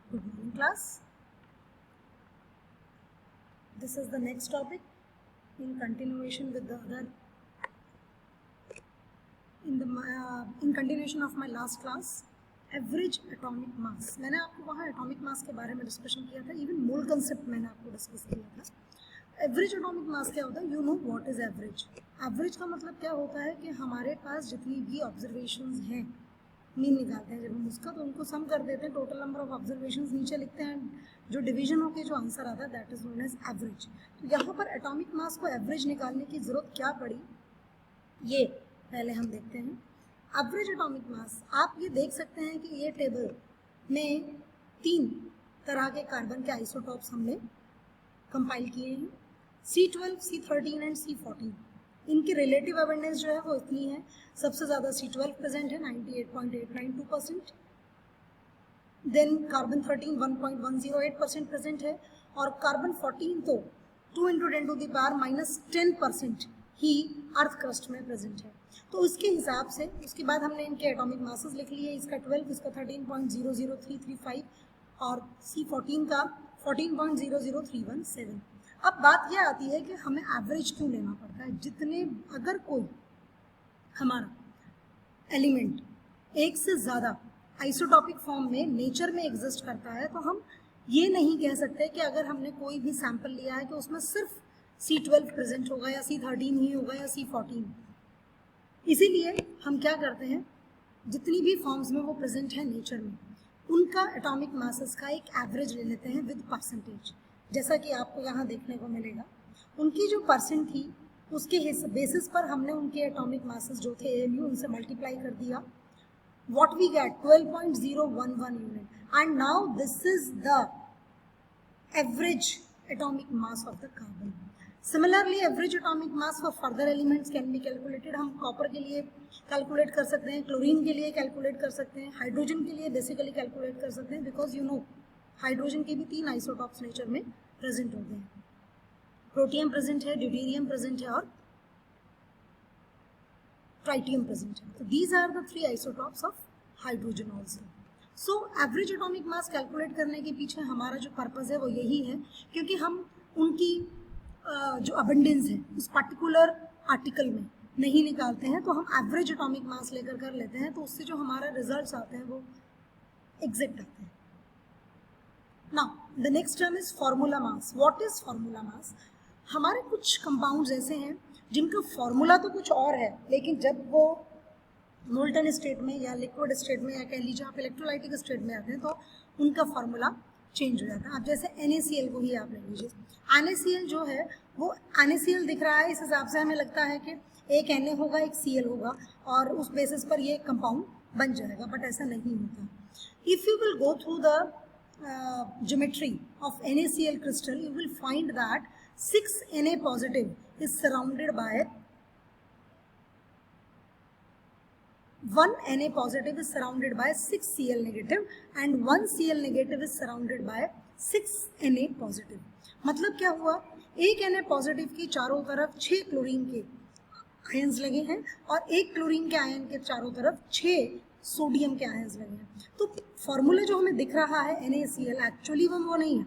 Good morning, class. This is the next topic in continuation with the other. In continuation of my last class, average atomic मास. मैंने आपको वहाँ atomic mass के बारे में discussion किया था. इवन मोल concept मैंने आपको डिस्कस किया था. एवरेज एटॉमिक मास क्या होता है? You know what is average. Average का मतलब क्या होता है कि हमारे पास जितनी भी ऑब्जर्वेशंस हैं, मीन निकालते हैं जब हम उसका, तो उनको सम कर देते हैं, टोटल नंबर ऑफ ऑब्जर्वेशंस नीचे लिखते हैं, जो डिवीजन होकर जो आंसर आता है that is known as average. तो यहाँ पर एटॉमिक मास को एवरेज निकालने की ज़रूरत क्या पड़ी, ये पहले हम देखते हैं. एवरेज एटॉमिक मास, आप ये देख सकते हैं कि ये टेबल में 3 तरह के कार्बन के आइसोटॉप्स हमने कंपाइल किए हैं, C12, C13 एंड C14. इनकी रिलेटिव अबंडेंस जो है वो इतनी है. सबसे ज़्यादा C12 प्रेजेंट है 98.892%. देन कार्बन 13 1.108% प्रेजेंट है, और कार्बन 14 तो 2 × 10⁻10% ही अर्थ क्रस्ट में प्रेजेंट है. तो उसके हिसाब से उसके बाद हमने इनके एटॉमिक मासेस लिख लिए. इसका 12, इसका 13.00335 और C14 का 14.00317. अब बात यह आती है कि हमें एवरेज क्यों लेना पड़ता है. जितने अगर कोई हमारा एलिमेंट एक से ज़्यादा आइसोटॉपिक फॉर्म में नेचर में एग्जिस्ट करता है, तो हम ये नहीं कह सकते कि अगर हमने कोई भी सैंपल लिया है कि उसमें सिर्फ C12 प्रेजेंट होगा या C13 ही होगा या C14. इसीलिए हम क्या करते हैं, जितनी भी फॉर्म्स में वो प्रेजेंट है नेचर में, उनका एटॉमिक मासेस का एक एवरेज ले लेते हैं विद परसेंटेज. जैसा कि आपको यहाँ देखने को मिलेगा, उनकी जो परसेंट थी उसके बेसिस पर हमने उनके एटॉमिक मासेस जो थे AMU उनसे मल्टीप्लाई कर दिया. What we get 12.011 unit. And now this is the average atomic mass of the carbon. Similarly, average atomic mass for further elements can be calculated. हम कॉपर के लिए कैलकुलेट कर सकते हैं, क्लोरीन के लिए कैलकुलेट कर सकते हैं, हाइड्रोजन के लिए बेसिकली कैलकुलेट कर सकते हैं, बिकॉज यू नो हाइड्रोजन के भी 3 आइसोटॉप्स नेचर में प्रेजेंट होते हैं. प्रोटियम प्रेजेंट है, ड्यूटेरियम प्रेजेंट है और ट्राइटियम प्रेजेंट है. तो these are the 3 isotopes of hydrogen also. So average atomic mass calculate करने के पीछे हमारा जो पर्पज़ है वो यही है, क्योंकि हम उनकी जो अबंडेंस है उस पर्टिकुलर आर्टिकल में नहीं निकालते हैं, तो हम एवरेज एटॉमिक मास लेकर कर लेते हैं, तो उससे जो हमारा रिजल्ट्स आते हैं वो एग्जैक्ट आते हैं. Now the next term is formula mass. What is formula mass? हमारे कुछ कंपाउंड्स ऐसे हैं जिनका फॉर्मूला तो कुछ और है, लेकिन जब वो मोल्टन स्टेट में या लिक्विड स्टेट में या कह लीजिए आप इलेक्ट्रोलाइटिक स्टेट में आते हैं, तो उनका फॉर्मूला चेंज हो जाता है. अब जैसे NaCl को ही आप ले लीजिए. NaCl जो है वो NaCl दिख रहा है, इस हिसाब से हमें लगता है कि एक Na होगा एक Cl होगा और उस बेसिस पर ये कंपाउंड बन जाएगा, बट ऐसा नहीं होता. If you will go through the geometry of NaCl crystal, you will find that 6 Na positive is surrounded by 1 Na positive is surrounded by 6 Cl negative and 1 Cl negative is surrounded by 6 Na positive. मतलब क्या हुआ, एक Na positive की चारों तरफ 6 chlorine के ions लगे हैं और एक क्लोरीन के आयन के चारों तरफ 6 सोडियम के आयन्स लगे हैं. तो फॉर्मूला जो हमें दिख रहा है NaCl, एक्चुअली वो नहीं है.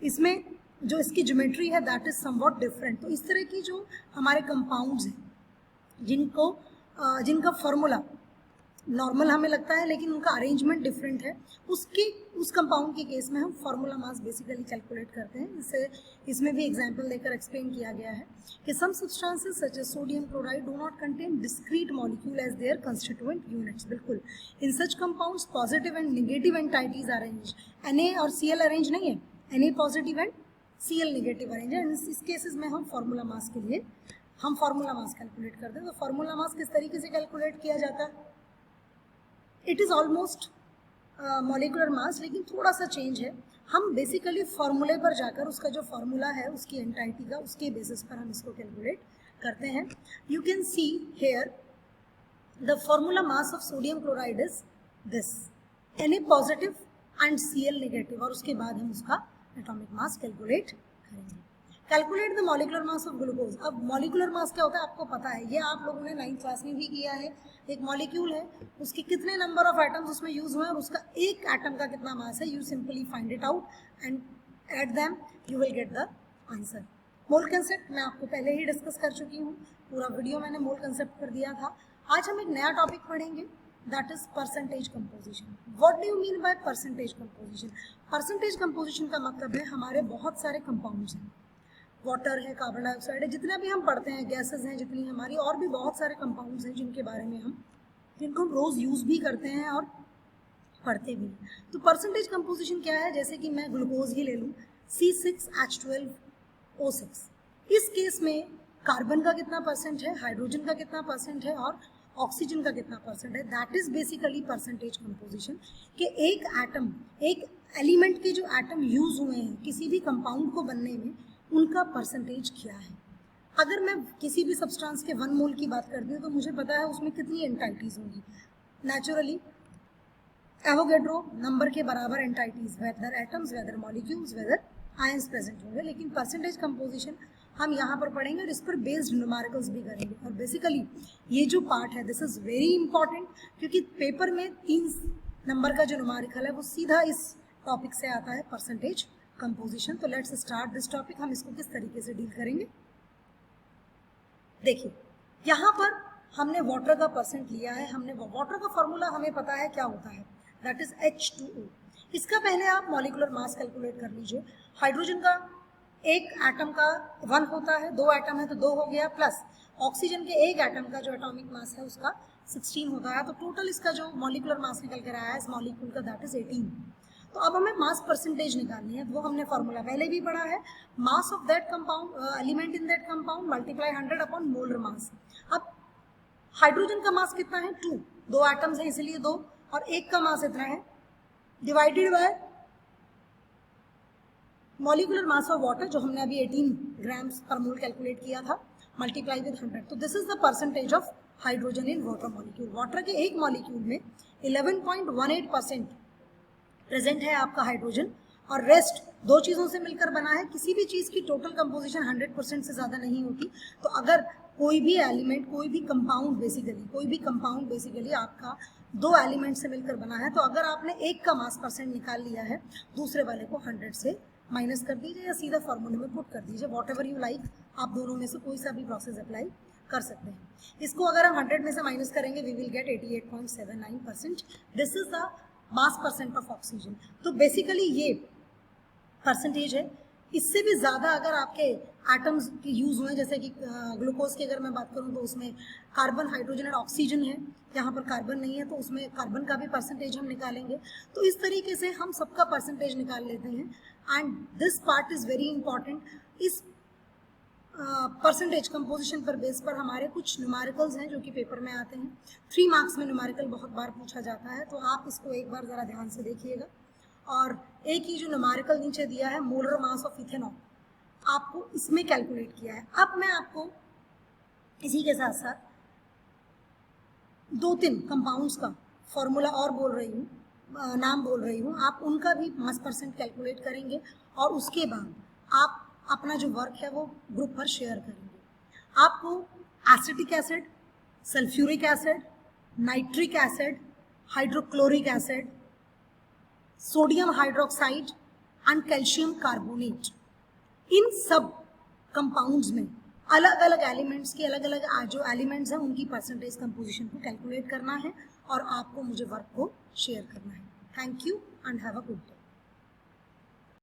इसमें जो इसकी ज्योमेट्री है दैट इज समवॉट डिफरेंट. तो इस तरह की जो हमारे कंपाउंड्स हैं जिनका फॉर्मूला नॉर्मल हमें लगता है लेकिन उनका अरेंजमेंट डिफरेंट है, उस कंपाउंड के केस में हम फार्मूला मास बेसिकली कैलकुलेट करते हैं. इसमें भी एग्जांपल देकर एक्सप्लेन किया गया है कि some substances such as sodium chloride do not contain discrete molecule as their constituent units. बिल्कुल, in such compounds positive and negative entities arrange. Na और Cl अरेंज नहीं है, Na positive and Cl negative arrange है. इस cases में हम formula mass के लिए हम फार्मूला मास कैलकुलेट करते हैं. तो फार्मूला मास किस तरीके से कैलकुलेट किया जाता है? It is almost molecular mass, लेकिन थोड़ा सा चेंज है. हम बेसिकली फॉर्मूले पर जाकर उसका जो फॉर्मूला है उसकी एंटाइटी का, उसके बेसिस पर हम इसको कैलकुलेट करते हैं. You can see here the formula mass of sodium chloride is this, Na positive and Cl negative, और उसके बाद हम उसका एटॉमिक मास कैलकुलेट करेंगे. Calculate the molecular mass of glucose. अब मॉलिकुलर मास क्या होता है आपको पता है, ये आप लोगों ने 9th क्लास में भी किया है। एक मॉलिक्यूल है, उसके कितने नंबर ऑफ एटम्स उसमें यूज हुए और उसका एक एटम का कितना मास है, you simply find it out and add them, you will get the answer. Mole concept मैं आपको पहले ही डिस्कस कर चुकी हूँ, पूरा वीडियो मैंने मोल कंसेप्ट कर दिया था। आज हम एक नया टॉपिक पढ़ेंगे, that is percentage composition. What do you mean by percentage composition? Percentage composition का मतलब है हमारे बहुत सारे कंपाउंड्स हैं, वाटर है, कार्बन डाइऑक्साइड है, जितना भी हम पढ़ते हैं, गैसेस हैं जितनी हमारी, और भी बहुत सारे कंपाउंड्स हैं जिनके बारे में जिनको हम रोज़ यूज़ भी करते हैं और पढ़ते भी हैं। तो परसेंटेज कंपोजिशन क्या है? जैसे कि मैं ग्लूकोज ही ले लूँ, C6H12O6। इस केस में कार्बन का कितना परसेंट है, हाइड्रोजन का कितना परसेंट है और ऑक्सीजन का कितना परसेंट है, that is basically percentage composition. कि एक एटम, एक एलिमेंट के जो एटम यूज हुए हैं किसी भी कंपाउंड को बनने में, उनका परसेंटेज क्या है। अगर मैं किसी भी सब्सटेंस के 1 मोल की बात करती हूँ तो मुझे पता है उसमें कितनी एंटाइटीज होंगी। नेचुरली एवोगैड्रो नंबर के बराबर entities, whether atoms, whether molecules, whether ions present होंगे। लेकिन परसेंटेज कंपोजिशन हम यहाँ पर पढ़ेंगे और इस पर बेस्ड न्यूमेरिकल्स भी करेंगे। और बेसिकली ये जो पार्ट है दिस इज वेरी इंपॉर्टेंट, क्योंकि पेपर में 3 नंबर का जो न्यूमेरिकल है वो सीधा इस टॉपिक से आता है, परसेंटेज कंपोजिशन। तो लेट्स स्टार्ट दिस टॉपिक। हम इसको किस तरीके से डील करेंगे, देखिए यहाँ पर हमने वाटर का परसेंट लिया है। हमने वाटर का फॉर्मूला हमें पता है क्या होता है, दैट इज H2O। इसका पहले आप मॉलिकुलर मास कैलकुलेट कर लीजिए। हाइड्रोजन का एक एटम का 1 होता है, 2 एटम है तो 2 हो गया, प्लस ऑक्सीजन के एक एटम का जो एटॉमिक मास है उसका 16 होता है। तो टोटल इसका जो मॉलिकुलर मास निकल कर आया है इस मॉलिक्यूल का, दैट इज 18। तो अब हमें मास परसेंटेज निकालनी है, वो हमने फॉर्मूला पहले भी पढ़ा है, mass of that compound element in that compound multiply 100 upon molar mass. अब हाइड्रोजन का मास कितना है, 2, 2 एटम्स है इसलिए 2, और एक का मास इतना है, divided by molecular mass of water जो हमने अभी 18 ग्राम्स पर मोल कैलकुलेट किया था, मल्टीप्लाई विद 100। तो this is the percentage of hydrogen in water molecule. Water के एक मॉलिक्यूल में 11.18% प्रेजेंट है आपका हाइड्रोजन, और रेस्ट 2 चीज़ों से मिलकर बना है। किसी भी चीज़ की टोटल कंपोजिशन 100% से ज़्यादा नहीं होती। तो अगर कोई भी एलिमेंट, कोई भी कंपाउंड बेसिकली आपका 2 एलिमेंट से मिलकर बना है, तो अगर आपने एक का मास परसेंट निकाल लिया है, दूसरे वाले को 100 से माइनस कर दीजिए या सीधा फॉर्मूले में पुट कर दीजिए, वॉट एवर यू लाइक। आप दोनों में से कोई सा भी प्रोसेस अप्लाई कर सकते हैं। इसको अगर हम 100 में से माइनस करेंगे, we will get 88.79%। This is the mass percent of oxygen. तो बेसिकली ये परसेंटेज है। इससे भी ज़्यादा अगर आपके एटम्स के यूज़ हुए, जैसे कि ग्लूकोज की अगर मैं बात करूँ तो उसमें कार्बन, हाइड्रोजन और ऑक्सीजन है, यहाँ पर कार्बन नहीं है तो उसमें कार्बन का भी परसेंटेज हम निकालेंगे। तो इस तरीके से हम सबका परसेंटेज निकाल लेते हैं, and this part is very important. इस परसेंटेज कंपोजिशन पर बेस पर हमारे कुछ न्यूमेरिकल्स हैं जो कि पेपर में आते हैं। 3 मार्क्स में न्यूमेरिकल बहुत बार पूछा जाता है, तो आप इसको एक बार ज़रा ध्यान से देखिएगा। और एक ही जो न्यूमेरिकल नीचे दिया है, मोलर मास ऑफ इथेनॉल, आपको इसमें कैलकुलेट किया है। अब मैं आपको इसी के साथ साथ 2-3 कंपाउंड्स का फॉर्मूला और बोल रही हूँ, नाम बोल रही हूँ, आप उनका भी मास परसेंट कैलकुलेट करेंगे और उसके बाद आप अपना जो वर्क है वो ग्रुप पर शेयर करेंगे। आपको acetic acid, sulphuric acid, nitric acid, hydrochloric acid, sodium hydroxide and calcium carbonate, इन सब कंपाउंड्स में अलग अलग एलिमेंट्स के अलग अलग जो एलिमेंट्स हैं उनकी परसेंटेज कंपोजिशन को कैलकुलेट करना है और आपको मुझे वर्क को शेयर करना है। Thank you and have a good day.